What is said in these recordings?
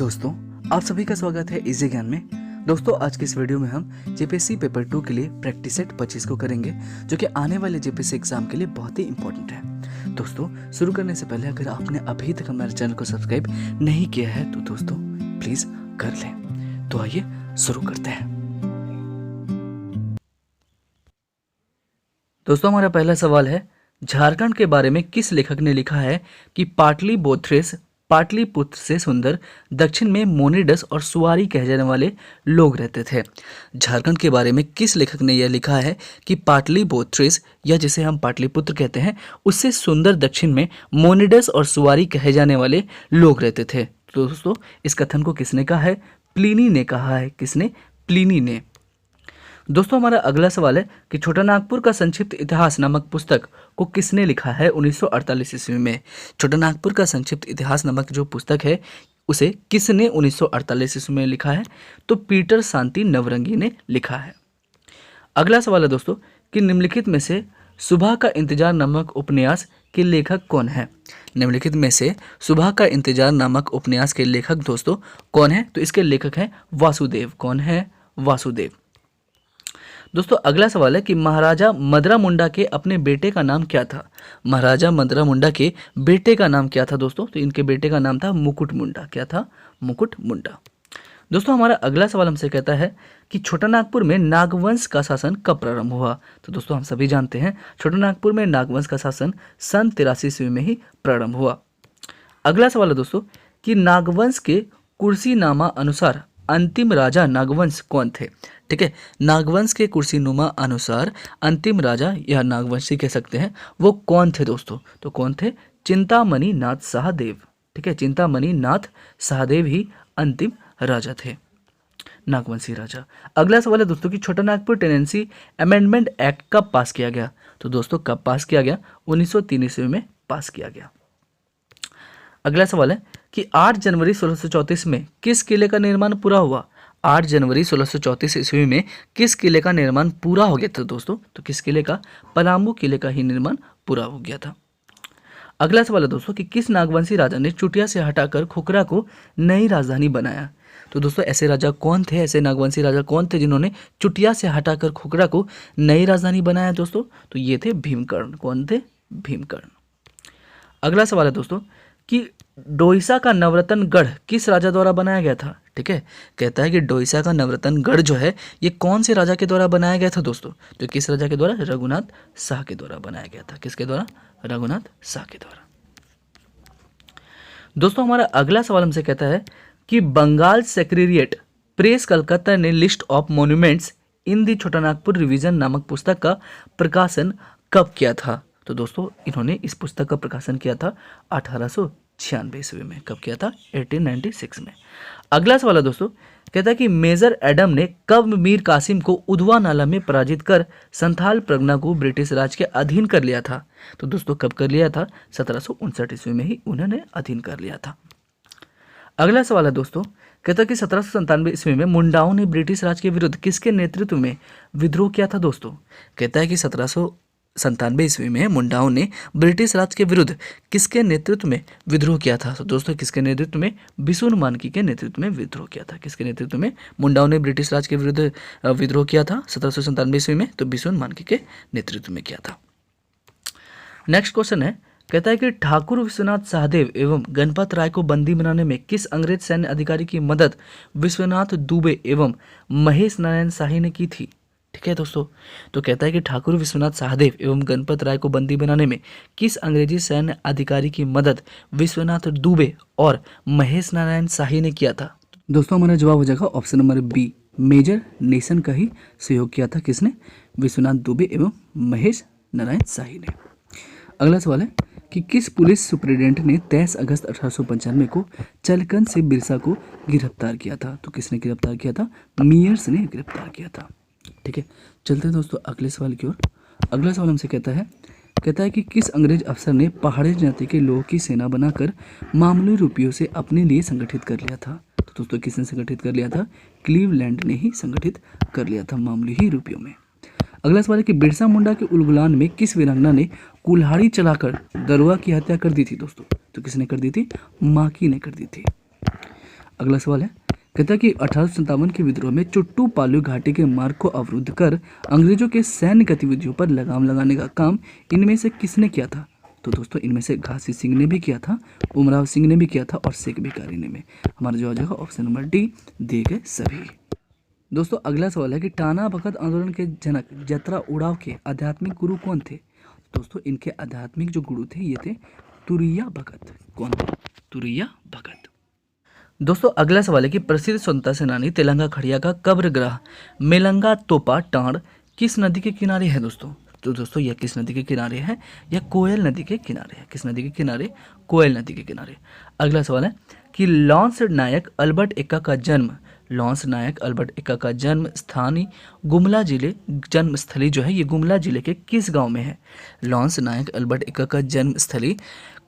दोस्तों, आप सभी का स्वागत है इजी ज्ञान में। दोस्तों, आज के इस वीडियो में हम जेपीएससी पेपर 2 के लिए प्रैक्टिस सेट 25 को करेंगे, जो कि आने वाले जेपीएससी एग्जाम के लिए बहुत ही इंपॉर्टेंट है। दोस्तों, शुरू करने से पहले अगर आपने अभी तक हमारे चैनल को सब्सक्राइब नहीं किया है तो दोस्तों प्लीज कर लें। तो आइए शुरू करते हैं। दोस्तों, हमारा पहला सवाल है, झारखंड के बारे में किस लेखक ने लिखा है कि पाटलिपुत्र पाटलिपुत्र से सुंदर, दक्षिण में मोनिडस और सुवारी कहे जाने वाले लोग रहते थे। झारखंड के बारे में किस लेखक ने यह लिखा है कि पाटलिपुत्र, या जिसे हम पाटलिपुत्र कहते हैं, उससे सुंदर दक्षिण में मोनिडस और सुवारी कहे जाने वाले लोग रहते थे। तो दोस्तों, इस कथन को किसने कहा है? प्लिनी ने कहा है। किसने? प्लिनी ने। दोस्तों, हमारा अगला सवाल है कि छोटा नागपुर का संक्षिप्त इतिहास नामक पुस्तक को किसने लिखा है 1948 ईस्वी में? छोटा नागपुर का संक्षिप्त इतिहास नामक जो पुस्तक है उसे किसने 1948 ईस्वी में लिखा है? तो पीटर शांति नवरंगी ने लिखा है। अगला सवाल है दोस्तों कि निम्नलिखित में से सुबह का इंतजार नामक उपन्यास के लेखक कौन है? निम्नलिखित में से सुबह का इंतजार नामक उपन्यास के लेखक दोस्तों कौन है? तो इसके लेखक हैं वासुदेव। कौन है? वासुदेव। दोस्तों, अगला सवाल है कि महाराजा मदरा मुंडा के अपने बेटे का नाम क्या था? महाराजा मदरा मुंडा के बेटे का नाम क्या था दोस्तों? तो इनके बेटे का नाम था मुकुट मुंडा। क्या था? मुकुट मुंडा। दोस्तों, हमारा अगला सवाल हमसे कहता है कि छोटा नागपुर में नागवंश का शासन कब प्रारंभ हुआ? तो दोस्तों, हम सभी जानते हैं छोटा नागपुर में नागवंश का शासन सन 83 ईस्वी में ही प्रारंभ हुआ। अगला सवाल है दोस्तों कि नागवंश के कुर्सीनामा अनुसार अंतिम राजा नागवंश कौन थे? ठीक है, नागवंश के कुर्सीनुमा अनुसार अंतिम राजा या नागवंशी कह सकते हैं, वो कौन थे दोस्तों? तो कौन थे? चिंतामणि नाथ शाहदेव। ठीक है, चिंतामणि नाथ शाहदेव ही अंतिम राजा थे, नागवंशी राजा। अगला सवाल है दोस्तों कि छोटा नागपुर टेनेंसी अमेंडमेंट एक्ट कब पास किया गया? तो दोस्तों, कब पास किया गया? 1903 ईस्वी में पास किया गया। अगला सवाल है कि 8 जनवरी 1634 में किस किले का निर्माण पूरा हुआ? 8 जनवरी 1634 ईस्वी में किस किले का निर्माण पूरा हो गया था दोस्तों? तो किस किले का? पलामू किले का ही निर्माण पूरा हो गया था। अगला सवाल है दोस्तों कि किस नागवंशी राजा ने चुटिया से हटाकर खुखरा को नई राजधानी बनाया? तो दोस्तों, ऐसे राजा कौन थे? ऐसे नागवंशी राजा कौन थे जिन्होंने चुटिया से हटाकर खुखरा को नई राजधानी बनाया दोस्तों? तो ये थे भीमकर्ण। कौन थे? भीमकर्ण। अगला सवाल है दोस्तों कि डोईसा का नवरत्न गढ़ किस राजा द्वारा बनाया गया था? ठीक है, कहता है कि डोईसा का नवरत्न गढ़ जो है ये कौन से राजा के द्वारा बनाया गया था दोस्तों? तो किस राजा के द्वारा? रघुनाथ शाह के द्वारा बनाया गया था। किसके द्वारा? रघुनाथ शाह के द्वारा। दोस्तों, हमारा अगला सवाल हमसे कहता है कि बंगाल सेक्रेटेरिएट प्रेस कलकत्ता ने लिस्ट ऑफ मॉन्यूमेंट्स इन दी छोटा नागपुर रिवीजन नामक पुस्तक का प्रकाशन कब किया था? तो दोस्तों, इन्होंने इस पुस्तक का प्रकाशन किया था 1896 ईस्वी में। कब किया था? 1896 में। अगला सवाल है दोस्तों, कहता है कि मेजर एडम ने कब मीर कासिम को उधवा नाला में पराजित कर संथाल परगना को ब्रिटिश राज के अधीन कर लिया था? तो दोस्तों, कब कर लिया था? 1759 ईस्वी में ही उन्होंने अधीन कर लिया था। अगला सवाल है दोस्तों, कहता है कि 1797 ईस्वी में मुंडाओं ने ब्रिटिश राज के विरुद्ध किसके नेतृत्व में विद्रोह किया था दोस्तों? कहता है कि 1797 ईस्वी में मुंडाओं ने ब्रिटिश राज के विरुद्ध किसके नेतृत्व में विद्रोह किया था? तो दोस्तों, किसके नेतृत्व में? बिशुन मानकी के नेतृत्व में विद्रोह किया था। किसके नेतृत्व में मुंडाओं ने ब्रिटिश राज के विरुद्ध विद्रोह किया था 1797 ईस्वी में? तो बिशुन मानकी के नेतृत्व में किया था। नेक्स्ट क्वेश्चन है, कहता है कि ठाकुर विश्वनाथ सहदेव एवं गणपत राय को बंदी बनाने में किस अंग्रेज सैन्य अधिकारी की मदद विश्वनाथ दुबे एवं महेश नारायण शाही ने की थी? ठीक है दोस्तों, तो कहता है कि ठाकुर विश्वनाथ सहदेव एवं गणपत राय को बंदी बनाने में किस अंग्रेजी सैन्य अधिकारी की मदद विश्वनाथ दुबे और महेश नारायण शाही ने किया था? दोस्तों, हमारा जवाब हो जाएगा option number B, major nation का ही सहयोग किया था। किसने? विश्वनाथ दुबे एवं महेश नारायण शाही ने। अगला सवाल है कि किस पुलिस सुप्रिटेंडेंट ने 23 अगस्त 1895 को चलकन से बिरसा को गिरफ्तार किया था? तो किसने गिरफ्तार किया था? मेयर्स ने गिरफ्तार किया था। ठीक है, चलते हैं दोस्तों अगले सवाल की ओर। अगला सवाल हमसे कहता है कि किस अंग्रेज अफसर ने पहाड़ी जाति के लोगों की सेना बनाकर मामूली रुपयों से अपने लिए संगठित कर लिया था? तो दोस्तों, किसने संगठित कर लिया था? क्लीवलैंड ने ही संगठित कर लिया था मामूली ही रुपयों में। अगला सवाल है कि बिरसा मुंडा के उलगुलान में किस वीरांगना ने कुल्हाड़ी चलाकर दरोगा की हत्या कर दी थी दोस्तों? तो किसने कर दी थी? माकी ने कर दी थी। अगला सवाल है, कहता है कि 1857 के विद्रोह में चुट्टू पालू घाटी के मार्ग को अवरुद्ध कर अंग्रेजों के सैन्य गतिविधियों पर लगाम लगाने का काम इनमें से किसने किया था? तो दोस्तों इनमें से घासी सिंह ने भी किया था, उमराव सिंह ने भी किया था और शेख भिखारी ने भी। हमारा जवाब हो जाएगा ऑप्शन नंबर डी, दिए गए सभी। दोस्तों अगला सवाल है कि टाना भगत आंदोलन के जनक जतरा उड़ाव के आध्यात्मिक गुरु कौन थे? दोस्तों इनके आध्यात्मिक जो गुरु थे ये थे तुरैया भगत। कौन थे? तुरैया भगत। दोस्तों अगला सवाल है कि प्रसिद्ध स्वतंत्रता सेनानी तेलंगा खड़िया का कब्र ग्रह मेलंगा तोपा टांड किस नदी के किनारे है? तो दोस्तों यह किस नदी के किनारे है? यह कोयल नदी के किनारे है। किस नदी के किनारे? कोयल नदी के किनारे। अगला सवाल है कि लॉन्स नायक अल्बर्ट एक्का का जन्म स्थानीय गुमला जिले जन्मस्थली जो है ये गुमला जिले के किस गांव में है? लॉन्स नायक अल्बर्ट एक्का का जन्मस्थली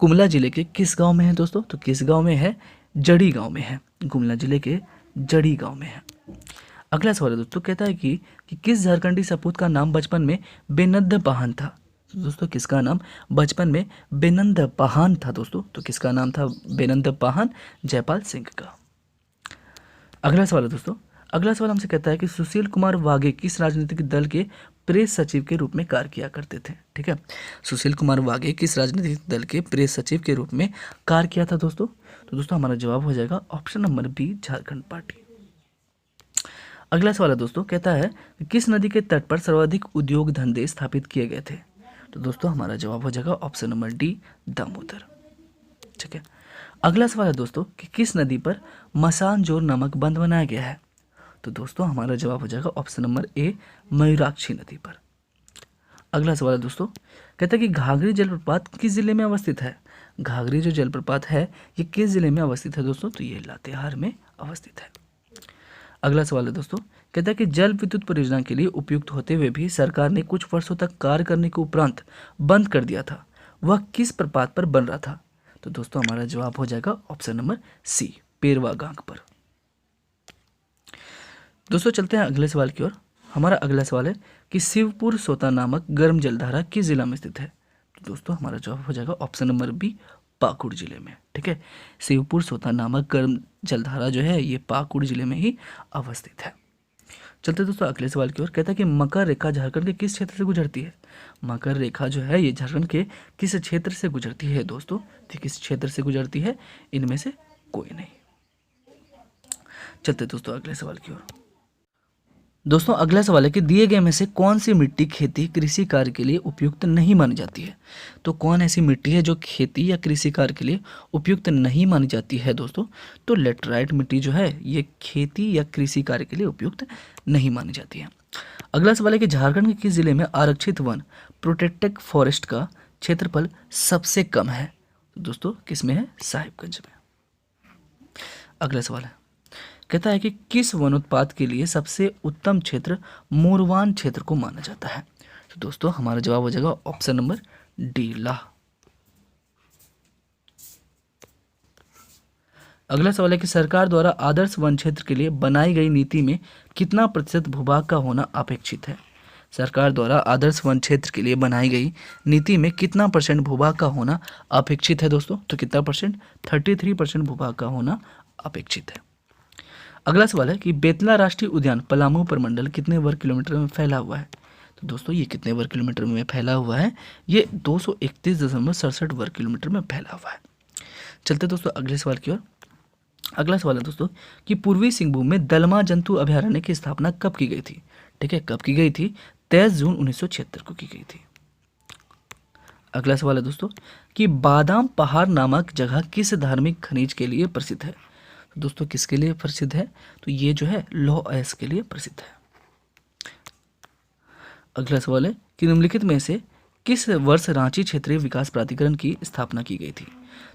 गुमला जिले के किस गांव में है दोस्तों? तो किस गांव में है? जड़ी गांव में है। गुमला जिले के जड़ी गांव में है। अगला सवाल है दोस्तों, कहता है कि किस झारखंडी सपूत का नाम बचपन में बेनद्द पहान था? तो दोस्तों किसका नाम बचपन में बेनंद पहान था दोस्तों? तो किसका नाम था बेनंद पहान? जयपाल सिंह का। अगला सवाल है दोस्तों, अगला सवाल हमसे कहता है कि सुशील कुमार वाघे किस राजनीतिक दल के प्रेस सचिव के रूप में कार्य किया करते थे? ठीक है, सुशील कुमार वाघे किस राजनीतिक दल के प्रेस सचिव के रूप में कार्य किया था दोस्तों? तो दोस्तों हमारा जवाब हो जाएगा option number B, Jharkhand Party. अगला सवाल है दोस्तों, कहता है कि किस नदी के तट पर सर्वाधिक उद्योग धंधे स्थापित किए गए थे? तो दोस्तों हमारा जवाब हो जाएगा ऑप्शन नंबर डी, दामोदर। ठीक है, अगला सवाल है दोस्तों कि किस नदी पर मसानजोर नामक बंध बनाया गया है? तो दोस्तों हमारा जवाब हो जाएगा ऑप्शन नंबर ए, मयूराक्षी नदी पर। अगला सवाल है दोस्तों, कहता है कि घाघरी जलप्रपात किस जिले में अवस्थित है? घाघरी जो जलप्रपात है ये किस जिले में अवस्थित है दोस्तों? तो ये लातेहार में अवस्थित है। अगला सवाल है दोस्तों, कहता है कि जल विद्युत परियोजना के लिए उपयुक्त होते हुए भी सरकार ने कुछ वर्षों तक कार्य करने के उपरांत बंद कर दिया था, वह किस प्रपात पर बन रहा था? तो दोस्तों हमारा जवाब हो जाएगा ऑप्शन नंबर सी, पेरवा गांग पर। दोस्तों चलते हैं अगले सवाल की ओर। हमारा अगला सवाल है कि शिवपुर सोता नामक गर्म जलधारा किस जिला में स्थित है? तो दोस्तों हमारा जवाब हो जाएगा ऑप्शन नंबर बी, पाकुड़ जिले में। ठीक है, शिवपुर सोता नामक गर्म जलधारा जो है ये पाकुड़ जिले में ही अवस्थित है। चलते दोस्तों अगले सवाल की ओर। कहता है कि मकर रेखा झारखंड के किस क्षेत्र से गुजरती है? मकर रेखा जो है ये झारखंड के किस क्षेत्र से गुजरती है दोस्तों? तो किस क्षेत्र से गुजरती है? इनमें से कोई नहीं। चलते दोस्तों अगले सवाल की ओर। दोस्तों अगला सवाल है कि दिए गए में से कौन सी मिट्टी खेती कृषि कार्य के लिए उपयुक्त नहीं मानी जाती है? तो कौन ऐसी मिट्टी है जो खेती या कृषि कार्य के लिए उपयुक्त नहीं मानी जाती है दोस्तों? तो लेटराइट मिट्टी जो है ये खेती या कृषि कार्य के लिए उपयुक्त नहीं मानी जाती है। अगला सवाल है कि झारखंड के किस जिले में आरक्षित वन प्रोटेक्टेड फॉरेस्ट का क्षेत्रफल सबसे कम है? तो दोस्तों किस में है? साहिबगंज में। अगला सवाल है, कहता है कि किस वनोत्पाद के लिए सबसे उत्तम क्षेत्र मोरवान क्षेत्र को माना जाता है? तो दोस्तों हमारा जवाब हो जाएगा ऑप्शन नंबर डी, लाह। अगला सवाल है कि सरकार द्वारा आदर्श वन क्षेत्र के लिए बनाई गई नीति में कितना प्रतिशत भूभाग का होना अपेक्षित है? सरकार द्वारा आदर्श वन क्षेत्र के लिए बनाई गई नीति में कितना परसेंट भूभाग का होना अपेक्षित है दोस्तों? तो कितना परसेंट? 33% भूभाग का होना अपेक्षित है। अगला सवाल है कि बेतला राष्ट्रीय उद्यान पलामू प्रमंडल कितने वर्ग किलोमीटर में फैला हुआ है? तो दोस्तों ये कितने वर्ग किलोमीटर में फैला हुआ है? ये 231.67 वर्ग किलोमीटर में फैला हुआ है। चलते दोस्तों अगले सवाल की ओर। अगला सवाल है दोस्तों कि पूर्वी सिंहभूम में दलमा जंतु अभयारण्य की स्थापना कब की गई थी? ठीक है, कब की गई थी? 23 जून 1976 को की गई थी। अगला सवाल है दोस्तों कि बादाम पहाड़ नामक जगह किस धार्मिक खनिज के लिए प्रसिद्ध है? दोस्तों किसके लिए प्रसिद्ध है? तो ये जो है लौह अयस्क के लिए प्रसिद्ध है। अगला सवाल है कि निम्नलिखित में से किस वर्ष रांची क्षेत्रीय विकास प्राधिकरण की स्थापना की गई थी?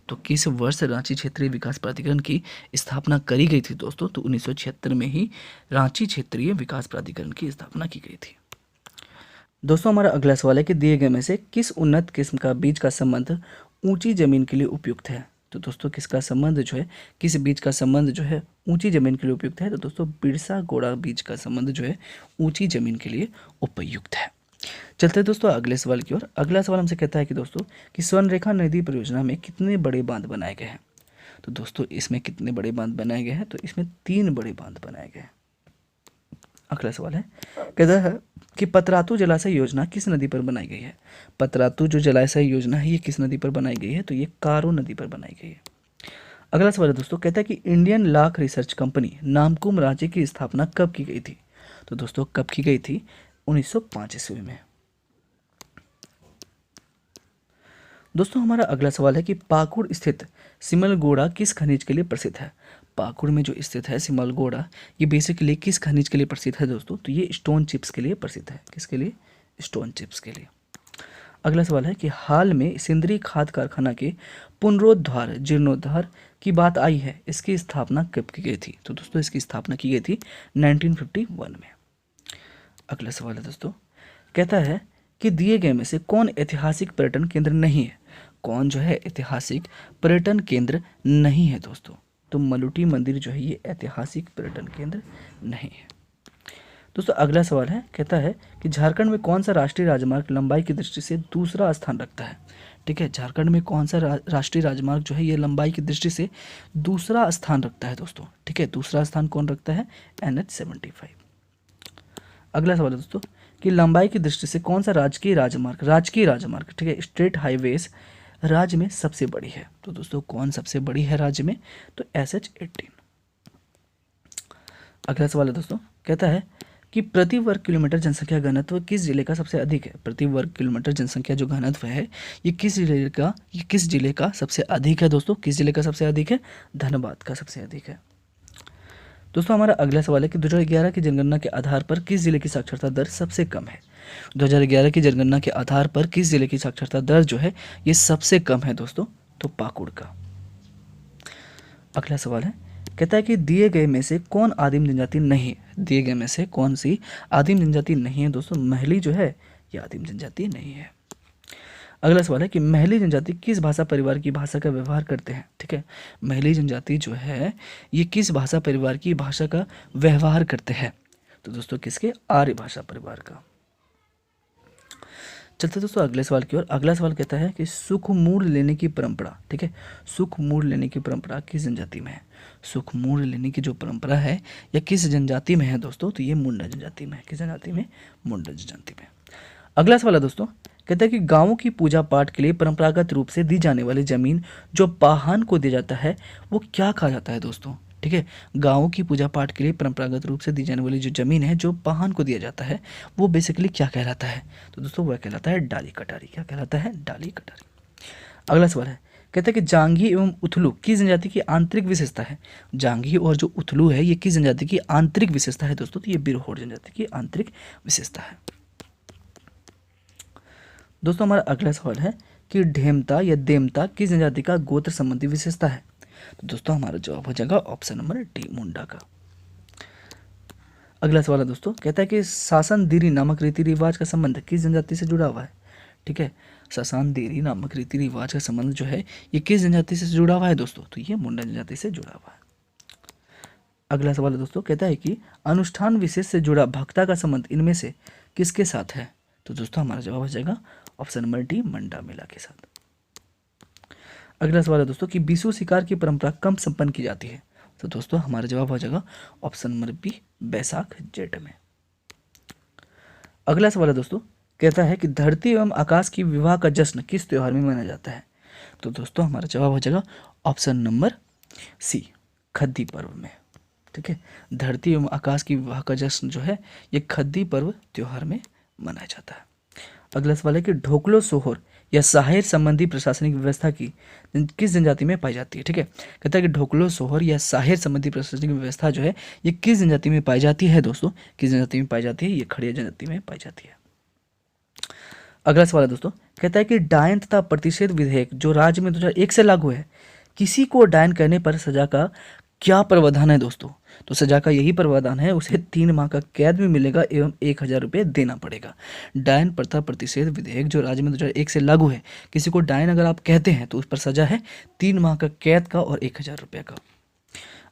तो किस वर्ष रांची क्षेत्रीय विकास प्राधिकरण की स्थापना करी गई थी दोस्तों? तो 1976 में ही रांची क्षेत्रीय विकास प्राधिकरण की स्थापना की गई थी। दोस्तों हमारा अगला सवाल है कि दिए गए में से किस उन्नत किस्म का बीज का संबंध ऊंची जमीन के लिए उपयुक्त है? तो दोस्तों किसका संबंध जो है, किस बीज का संबंध जो है ऊंची जमीन के लिए उपयुक्त है? तो दोस्तों बिरसा गोड़ा बीज का संबंध जो है ऊंची जमीन के लिए उपयुक्त है। चलते हैं दोस्तों अगले सवाल की ओर। अगला सवाल हमसे कहता है कि दोस्तों कि स्वर्णरेखा नदी परियोजना में कितने बड़े बांध बनाए गए हैं? तो दोस्तों इसमें कितने बड़े बांध बनाए गए हैं, तो इसमें 3 बड़े बांध बनाए गए हैं। अगला सवाल है, कहता है कि पतरातू जलाशय योजना किस नदी पर बनाई गई है। पतरातू जो जलाशय योजना है ये किस नदी पर बनाई गई है, तो ये कारो नदी पर बनाई गई है। अगला सवाल है दोस्तों, कहता है कि Indian lakh research company Namkum राज्य की स्थापना कब की गई थी। तो दोस्तों कब की गई थी, 1905 ईस्वी में। दोस्तों हमारा अगला सवाल है कि पाकुड़ स्थित सिमलगोड़ा किस खनिज के लिए प्रसिद्ध है। पाकुड़ में जो स्थित है सिमलगोड़ा, ये बेसिकली किस खनिज के लिए प्रसिद्ध है दोस्तों, तो ये स्टोन चिप्स के लिए प्रसिद्ध है। किसके लिए, स्टोन चिप्स के लिए। अगला सवाल है कि हाल में सिंदरी खाद कारखाना के पुनरुद्धार जीर्णोद्धार की बात आई है, इसकी स्थापना कब की गई थी। तो दोस्तों इसकी स्थापना की गई थी 1951 में। अगला सवाल है दोस्तों, कहता है कि दिए गए में से कौन ऐतिहासिक पर्यटन केंद्र नहीं है। कौन जो है ऐतिहासिक पर्यटन केंद्र नहीं है दोस्तों, तो मलुटी मंदिर जो है ये ऐतिहासिक पर्यटन केंद्र नहीं है। दोस्तों अगला सवाल है, कहता है कि झारखंड में कौन सा राष्ट्रीय राजमार्ग लंबाई की दृष्टि से दूसरा स्थान रखता है। ठीक है, झारखंड में कौन सा राष्ट्रीय राजमार्ग जो है ये लंबाई की दृष्टि से दूसरा स्थान रखता है दोस्तों। ठीक है, दूसरा स्थान कौन रखता है, NH-75। अगला सवाल है दोस्तों कि लंबाई की दृष्टि से कौन सा राजकीय राजमार्ग ठीक है, स्टेट हाईवेज राज्य में सबसे बड़ी है। तो दोस्तों कौन सबसे बड़ी है राज्य में, तो SH-18। अगला सवाल है दोस्तों, कहता है कि प्रति वर्ग किलोमीटर जनसंख्या घनत्व किस जिले का सबसे अधिक है। प्रति वर्ग किलोमीटर जनसंख्या जो घनत्व है ये किस जिले का सबसे अधिक है दोस्तों। किस जिले का सबसे अधिक है, धनबाद का सबसे अधिक है। दोस्तों हमारा अगला सवाल है कि 2011 की जनगणना के आधार पर किस जिले की साक्षरता दर सबसे कम है। 2011 की जनगणना के आधार पर किस जिले की साक्षरता दर जो है ये सबसे कम है दोस्तों, तो पाकुड़ का। अगला सवाल है, कहता है कि दिए गए में से कौन आदिम जनजाति नहीं है। दिए गए में से कौन सी आदिम जनजाति नहीं है दोस्तों, महली जो है ये आदिम जनजाति नहीं है। अगला सवाल है कि महली जनजाति किस भाषा परिवार की भाषा का व्यवहार करते हैं। ठीक है, महली जनजाति जो है ये किस भाषा परिवार की भाषा का व्यवहार करते हैं, तो दोस्तों किसके, आर्य भाषा परिवार का। चलते दोस्तों अगले सवाल की ओर। अगला सवाल कहता है कि सुख मूड लेने की परंपरा, ठीक है, सुख मूड लेने की परंपरा किस जनजाति में है। सुख मूड लेने की जो परंपरा है या किस जनजाति में है दोस्तों, तो ये मुंडा जनजाति में है। किस जनजाति में, मुंडा जनजाति में। अगला सवाल है दोस्तों, कहता है कि गांवों की पूजा पाठ के लिए परंपरागत रूप से दी जाने वाली जमीन जो पाहन को दिया जाता है वो क्या कहा जाता है दोस्तों। ठीक है, गांवों की पूजा पाठ के लिए परंपरागत रूप से दी जाने वाली जो जमीन है जो पाहन को दिया जाता है वो बेसिकली क्या कहलाता है, तो दोस्तों वह कहलाता है डाली कटारी। क्या कहलाता है, डाली कटारी। अगला सवाल है, कहता है कि जांगी एवं उथलू किस जनजाति की आंतरिक विशेषता है। जांगी और जो उथलू है ये किस जनजाति की आंतरिक विशेषता है दोस्तों, तो ये बिरहोर जनजाति की आंतरिक विशेषता है। दोस्तों हमारा अगला सवाल है कि ढेमता या देमता किस जनजाति का गोत्र संबंधी विशेषता है, तो दोस्तों हमारा जवाब हो जाएगा ऑप्शन नंबर डी, मुंडा का। अगला सवाल है दोस्तों, कहता है कि शासन देरी नामक रीति रिवाज का संबंध किस जनजाति से जुड़ा हुआ है। ठीक है, शासन देरी नामक रीति रिवाज का संबंध जो है ये किस जनजाति से जुड़ा हुआ है दोस्तों, तो ये मुंडा जनजाति से जुड़ा हुआ है। अगला सवाल है दोस्तों, कहता है कि अनुष्ठान विशेष से जुड़ा भक्ता का संबंध इनमें से किसके साथ है, तो दोस्तों हमारा जवाब हो जाएगा ऑप्शन नंबर डी, मंडा मेला के साथ। अगला सवाल है दोस्तों कि बीसू शिकार की परंपरा कब संपन्न की जाती है, तो दोस्तों हमारा जवाब हो जाएगा ऑप्शन नंबर बी, बैसाख जेठ में। अगला सवाल है दोस्तों, कहता है कि धरती एवं आकाश की विवाह का जश्न किस त्योहार में मनाया जाता है, तो दोस्तों हमारा जवाब हो जाएगा ऑप्शन नंबर सी, खद्दी पर्व में। ठीक है, धरती एवं आकाश की विवाह का जश्न जो है ये खद्दी पर्व त्योहार में मनाया जाता है। अगला सवाल है कि ढोकलो सोहर या साहिर संबंधी प्रशासनिक व्यवस्था की किस जनजाति में पाई जाती है। ठीक है, कहता है कि ढोकलो सोहर या साहिर संबंधी प्रशासनिक व्यवस्था जो है ये किस जनजाति में पाई जाती है दोस्तों, किस जनजाति में पाई जाती है, ये खड़िया जनजाति में पाई जाती है। अगला सवाल है दोस्तों, कहता है कि डायन तथा प्रतिषेध विधेयक जो राज्य में 2001 से लागू है, किसी को डायन करने पर सजा का क्या प्रावधान है दोस्तों, तो सजा का यही प्रावधान है, उसे 3 माह का कैद भी मिलेगा एवं 1000 रुपये देना पड़ेगा। डायन प्रथा प्रतिषेध विधेयक जो राज्य में 2001 से लागू है, किसी को डायन अगर आप कहते हैं तो उस पर सजा है 3 माह का कैद का और 1000 रुपये का।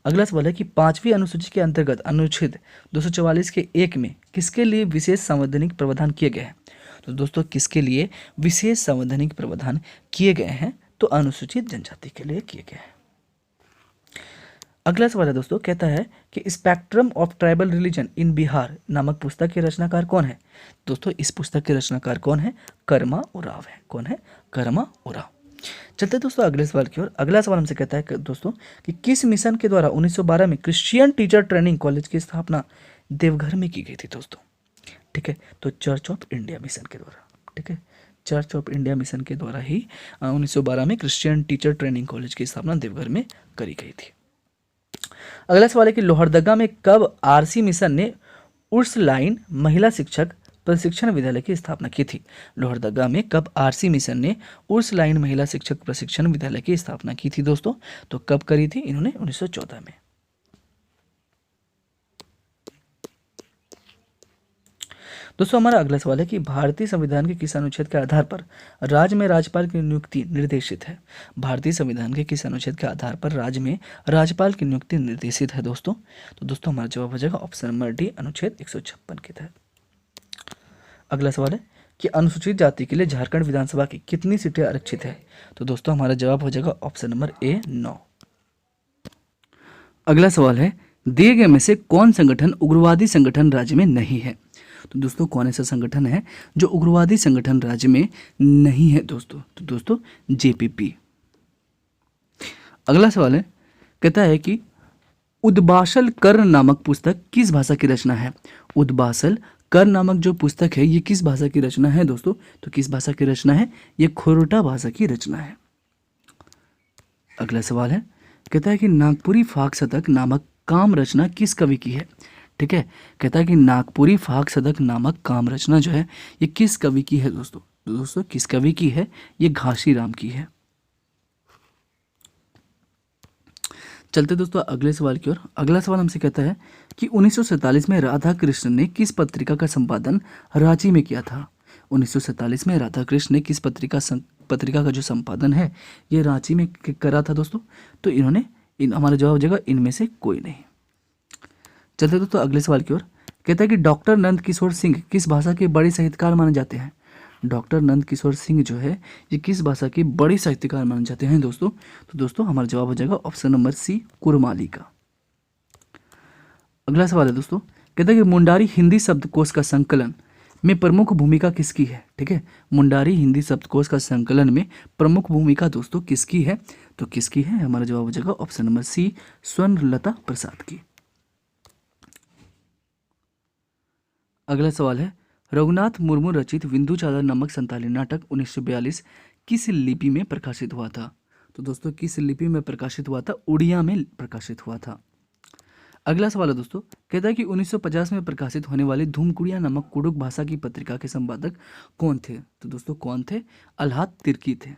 अगला सवाल है कि 5वीं अनुसूची के अंतर्गत अनुच्छेद 244 के 1 में किसके लिए विशेष संवैधानिक प्रावधान किए गए हैं, तो दोस्तों किसके लिए विशेष संवैधानिक प्रावधान किए गए हैं, तो अनुसूचित जनजाति के लिए किए गए हैं। अगला सवाल है दोस्तों, कहता है कि spectrum of tribal religion in Bihar नामक पुस्तक के रचनाकार कौन है। दोस्तों इस पुस्तक के रचनाकार कौन है, कर्मा उराव है। कौन है, कर्मा उराव। चलते हैं दोस्तों अगले सवाल की ओर। अगला सवाल हमसे कहता है कि दोस्तों कि किस मिशन के द्वारा 1912 में क्रिश्चियन टीचर ट्रेनिंग कॉलेज की स्थापना देवघर में की गई थी दोस्तों। ठीक है, तो चर्च ऑफ इंडिया मिशन के द्वारा। ठीक है, चर्च ऑफ इंडिया मिशन के द्वारा ही 1912 में क्रिश्चियन टीचर ट्रेनिंग कॉलेज की स्थापना देवघर में करी गई थी। अगला सवाल है कि लोहरदगा में कब आरसी मिशन ने उर्सलाइन महिला शिक्षक प्रशिक्षण विद्यालय की स्थापना की थी। लोहरदगा में कब आरसी मिशन ने उर्सलाइन महिला शिक्षक प्रशिक्षण विद्यालय की स्थापना की थी दोस्तों, तो कब करी थी इन्होंने, 1914 में। दोस्तों हमारा अगला सवाल है कि भारतीय संविधान के किस अनुच्छेद के आधार पर राज्य में राज्यपाल की नियुक्ति निर्देशित है। भारतीय संविधान के किस अनुच्छेद के आधार पर राज्य में राज्यपाल की नियुक्ति निर्देशित है दोस्तों, तो दोस्तों हमारा जवाब हो जाएगा ऑप्शन नंबर डी, अनुच्छेद 156 के तहत। अगला सवाल है कि अनुसूचित जाति के लिए झारखंड विधानसभा की कितनी सीटें आरक्षित है, तो दोस्तों हमारा जवाब हो जाएगा ऑप्शन नंबर ए, 9। अगला सवाल है दिए गए में से कौन संगठन उग्रवादी संगठन राज्य में नहीं है। तो दोस्तों कौन ऐसा संगठन है जो उग्रवादी संगठन राज्य में नहीं है दोस्तों, तो दोस्तों जेपीपी। अगला सवाल है, कहता है कि उद्बासल कर्ण नामक पुस्तक किस भाषा की रचना है। उद्बासल कर्ण नामक जो पुस्तक है ये किस भाषा की रचना है दोस्तों, तो किस भाषा की रचना है, ये खोरठा भाषा की रचना है। अगला सवाल है, कहता है कि नागपुरी फाग शतक नामक काम रचना किस कवि की है। ठीक है, कहता है कि नागपुरी फाग शतक नामक काम रचना जो है ये किस कवि की है दोस्तों, तो दोस्तों किस कवि की है, ये घासीराम की है। चलते दोस्तों अगले सवाल की ओर। अगला सवाल हमसे कहता है कि 1947 में राधा कृष्ण ने किस पत्रिका का संपादन रांची में किया था। 1947 में राधा कृष्ण ने किस पत्रिका का जो संपादन है ये रांची में करा था दोस्तों, तो इन्होंने हमारा जवाब हो जाएगा इनमें से कोई नहीं। चलते दोस्तों अगले सवाल की ओर। कहता है कि डॉक्टर नंद किशोर सिंह किस भाषा के बड़े साहित्यकार माने जाते हैं। डॉक्टर नंद किशोर सिंह जो है ये किस भाषा के बड़े साहित्यकार माने जाते हैं दोस्तों, तो दोस्तों हमारा जवाब हो जाएगा ऑप्शन नंबर सी, कुरमाली का। अगला सवाल है दोस्तों, कहता है कि मुंडारी हिंदी शब्दकोश का संकलन में प्रमुख भूमिका किसकी है। ठीक है, मुंडारी हिंदी शब्दकोश का संकलन में प्रमुख भूमिका दोस्तों किसकी है, तो किसकी है, हमारा जवाब हो जाएगा ऑप्शन नंबर सी, स्वर्णलता प्रसाद की। अगला सवाल है, रघुनाथ मुर्मू रचित विंधु चादर नामक संताली नाटक 1942 किस लिपि में प्रकाशित हुआ था। तो दोस्तों किस लिपि में प्रकाशित हुआ था, उड़िया में प्रकाशित हुआ था। अगला सवाल है दोस्तों, कहता है कि 1950 में प्रकाशित होने वाली धूमकुड़िया नामक कुडुक भाषा की पत्रिका के संपादक कौन थे। तो दोस्तों कौन थे, अल्हाद तिर्की थे।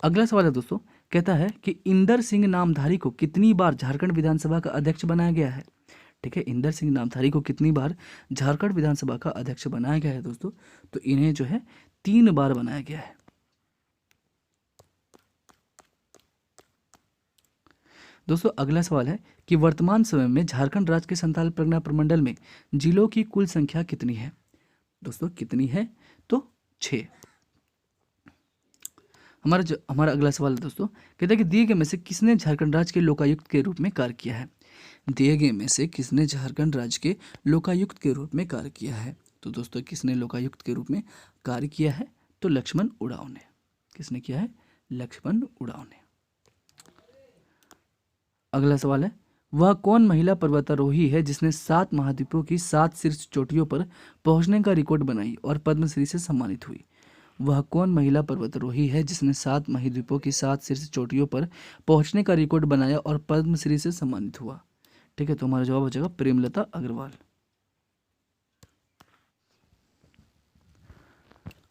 अगला सवाल है दोस्तों, कहता है कि इंदर सिंह नामधारी को कितनी बार झारखंड विधानसभा का अध्यक्ष बनाया गया है। ठीक है, इंदर सिंह नामधारी को कितनी बार झारखंड विधानसभा का अध्यक्ष बनाया गया है दोस्तों, तो इन्हें जो है 3 बार बनाया गया है। दोस्तों अगला सवाल है कि वर्तमान समय में झारखंड राज्य के संथाल परगना प्रमंडल में जिलों की कुल संख्या कितनी है। दोस्तों कितनी है, तो 6। हमारा अगला सवाल है दोस्तों, कहता है कि दिए गए में से किसने झारखंड राज्य के लोकायुक्त के रूप में कार्य किया है। दिए गए में से किसने झारखंड राज्य के लोकायुक्त के रूप में कार्य किया है। तो दोस्तों किसने लोकायुक्त के रूप में कार्य किया है, तो लक्ष्मण उड़ाव ने। किसने किया है, लक्ष्मण उड़ाव ने। अगला सवाल है, वह कौन महिला पर्वतारोही है जिसने 7 महाद्वीपों की 7 शीर्ष चोटियों पर पहुंचने का रिकॉर्ड बनाई और पद्मश्री से सम्मानित हुई। वह कौन महिला पर्वतारोही है जिसने 7 महाद्वीपों की 7 शीर्ष चोटियों पर पहुंचने का रिकॉर्ड बनाया और पद्मश्री से सम्मानित हुआ। ठीक है, तो हमारा जवाब हो जाएगा प्रेमलता अग्रवाल।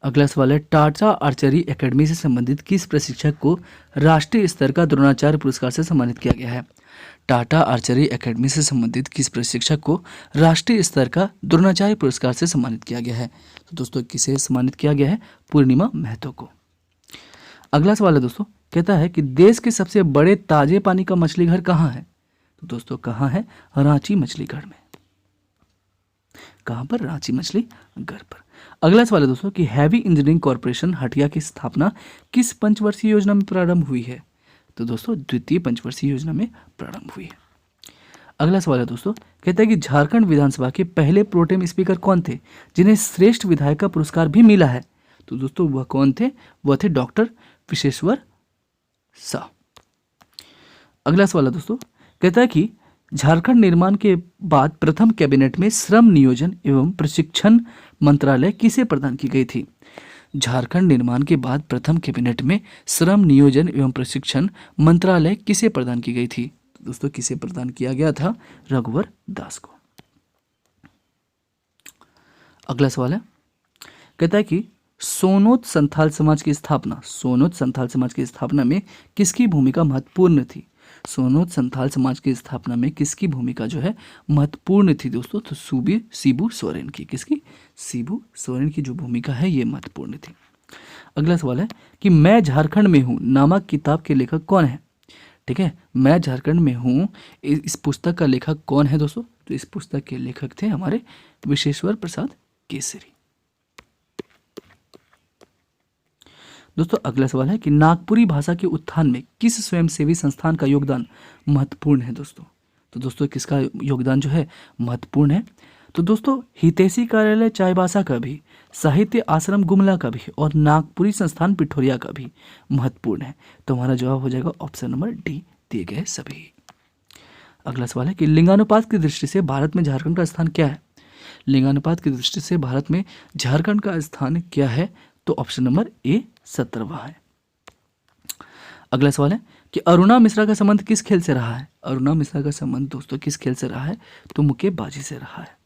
अगला सवाल है, टाटा आर्चरी एकेडमी से संबंधित किस प्रशिक्षक को राष्ट्रीय स्तर का द्रोणाचार्य पुरस्कार से सम्मानित किया गया है। टाटा आर्चरी एकेडमी से संबंधित किस प्रशिक्षक को राष्ट्रीय स्तर का द्रोणाचार्य पुरस्कार से सम्मानित किया गया है। तो दोस्तों किसे सम्मानित किया गया है, पूर्णिमा महतो को। अगला सवाल है दोस्तों, कहता है कि देश के सबसे बड़े ताजे पानी का मछली घर कहाँ है। तो दोस्तों कहाँ है, रांची मछली घर में। कहाँ पर, रांची मछली घर पर। अगला सवाल है दोस्तों कि हैवी इंजीनियरिंग कॉरपोरेशन हटिया की स्थापना किस पंचवर्षीय योजना में प्रारंभ हुई है। तो दोस्तों द्वितीय पंचवर्षीय योजना में प्रारंभ हुई है। अगला सवाल है दोस्तों, कहता है कि झारखंड विधानसभा के पहले प्रोटेम स्पीकर कौन थे जिन्हें श्रेष्ठ विधायक का पुरस्कार भी मिला है? तो दोस्तों वह कौन थे? वह थे डॉक्टर विश्वेश्वर शाह। अगला सवाल है दोस्तों, कहता है कि झारखंड निर्माण के बाद प्रथम कैबिनेट में श्रम नियोजन एवं प्रशिक्षण मंत्रालय किसे प्रदान की गई थी? झारखंड निर्माण के बाद प्रथम कैबिनेट में श्रम नियोजन एवं प्रशिक्षण मंत्रालय किसे प्रदान की गई थी? दोस्तों किसे प्रदान किया गया था? रघुवर दास को। अगला सवाल है, कहता है कि सोनोत संथाल समाज की स्थापना में किसकी भूमिका महत्वपूर्ण थी? सोनोत संथाल समाज की स्थापना में किसकी भूमिका जो है महत्वपूर्ण थी दोस्तों? तो शिबू सोरेन की। किसकी? शिबू सोरेन की जो भूमिका है ये महत्वपूर्ण थी। अगला सवाल है कि मैं झारखंड में हूँ नामक किताब के लेखक कौन है? ठीक है, मैं झारखंड में हूँ, इस पुस्तक का लेखक कौन है दोस्तों? तो इस पुस्तक के लेखक थे हमारे विश्वेश्वर प्रसाद केसरी। दोस्तों अगला सवाल है कि नागपुरी भाषा के उत्थान में किस स्वयंसेवी संस्थान का योगदान महत्वपूर्ण है दोस्तों? तो दोस्तों किसका योगदान जो है महत्वपूर्ण है? तो दोस्तों हितैषी कार्यालय चाईबासा का भी, साहित्य आश्रम गुमला का भी और नागपुरी संस्थान पिठोरिया का भी महत्वपूर्ण है। तो हमारा जवाब हो जाएगा ऑप्शन नंबर डी, दिए गए सभी। अगला सवाल है कि लिंगानुपात की दृष्टि से भारत में झारखंड का स्थान क्या है? लिंगानुपात की दृष्टि से भारत में झारखंड का स्थान क्या है? तो ऑप्शन नंबर ए 17वां है। अगला सवाल है कि अरुणा मिश्रा का संबंध किस खेल से रहा है? अरुणा मिश्रा का संबंध दोस्तों किस खेल से रहा है? तो मुक्केबाजी से रहा है।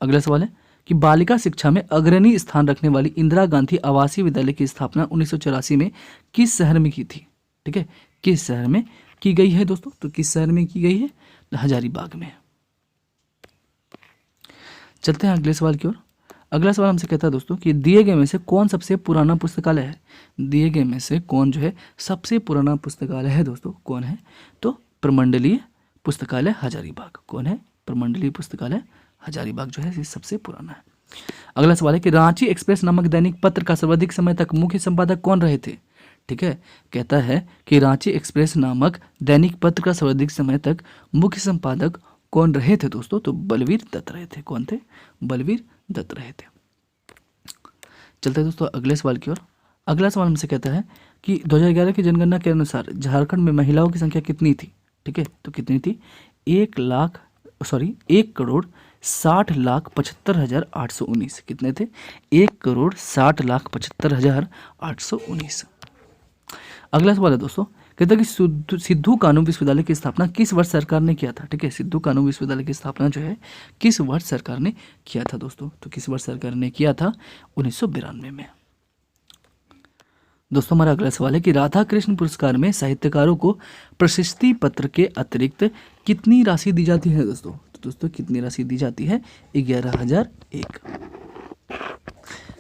अगला सवाल है कि बालिका शिक्षा में अग्रणी स्थान रखने वाली इंदिरा गांधी आवासीय विद्यालय की स्थापना 1984 में किस शहर में की थी? ठीक है, किस शहर में की गई है दोस्तों? तो किस शहर में की गई है? हजारीबाग में। चलते हैं अगले सवाल की ओर। अगला सवाल हमसे कहता है दोस्तों कि दिए गए में से कौन सबसे पुराना पुस्तकालय है? दिए गए में से कौन जो है सबसे पुराना पुस्तकालय है दोस्तों? कौन है? तो प्रमंडलीय पुस्तकालय हजारीबाग। कौन है? प्रमंडलीय पुस्तकालय हजारीबाग जो है ये सबसे पुराना है। अगला सवाल है कि रांची एक्सप्रेस नामक दैनिक पत्र का सर्वाधिक समय तक मुख्य संपादक कौन रहे थे? ठीक है, कहता है कि रांची एक्सप्रेस नामक दैनिक पत्र का सर्वाधिक समय तक मुख्य संपादक कौन रहे थे दोस्तों? तो बलवीर दत्त रहे थे। कौन थे? बलवीर दत्त रहे थे। चलते हैं दोस्तों अगले सवाल की ओर। अगला सवाल हमसे कहता है कि 2011 की जनगणना के अनुसार झारखंड में महिलाओं की संख्या कितनी थी? ठीक है, तो कितनी थी? 1,60,75,819। कितने थे? 1,60,75,819। अगला सवाल है दोस्तों, कहता है कि सिद्धू कानू विश्वविद्यालय की स्थापना किस वर्ष सरकार ने किया था? ठीक है, सिद्धू कानू विश्वविद्यालय की स्थापना जो है किस वर्ष सरकार ने किया था दोस्तों? तो किस वर्ष सरकार ने किया था? 1992 में। दोस्तों हमारा अगला सवाल है कि राधा कृष्ण पुरस्कार में साहित्यकारों को प्रशस्ति पत्र के अतिरिक्त कितनी राशि दी जाती है दोस्तों? तो दोस्तों कितनी राशि दी जाती है? 11,001।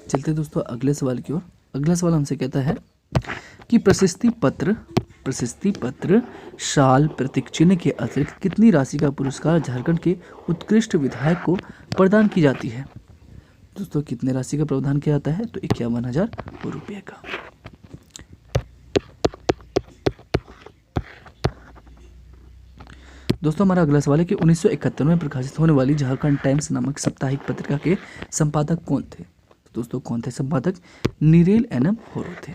चलते दोस्तों अगले सवाल की ओर। अगला सवाल हमसे कहता है कि प्रशस्ति पत्र शाल प्रतीक चिन्ह के अतिरिक्त कितनी राशि का पुरस्कार झारखंड के उत्कृष्ट विधायक को प्रदान की जाती है? दोस्तों कितने राशि का प्रावधान किया जाता है? तो 51,000 रुपये का। दोस्तों हमारा अगला सवाल है कि 1971 में प्रकाशित होने वाली झारखंड टाइम्स नामक साप्ताहिक पत्रिका के संपादक कौन थे? तो दोस्तों कौन थे संपादक? नीरेल एनएम होरो थे।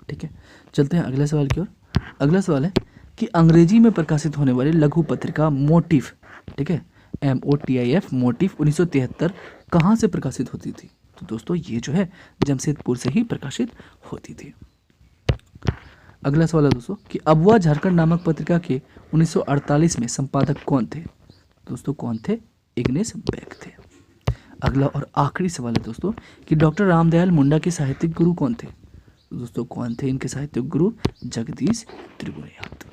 ठीक है, चलते हैं अगले सवाल की ओर। अगला सवाल है कि अंग्रेजी में प्रकाशित होने वाली लघु पत्रिका मोटिफ, ठीक है, MOTIF मोटिफ 1973 कहाँ से प्रकाशित होती थी? तो दोस्तों ये जो है जमशेदपुर से ही प्रकाशित होती थी। अगला सवाल है दोस्तों कि अबुआ झारखंड नामक पत्रिका के 1948 में संपादक कौन थे? दोस्तों कौन थे? इग्नेस बेक थे। अगला और आखिरी सवाल है दोस्तों कि डॉक्टर रामदयाल मुंडा के साहित्यिक गुरु कौन थे? दोस्तों कौन थे इनके साहित्यिक गुरु? जगदीश त्रिगुणियात।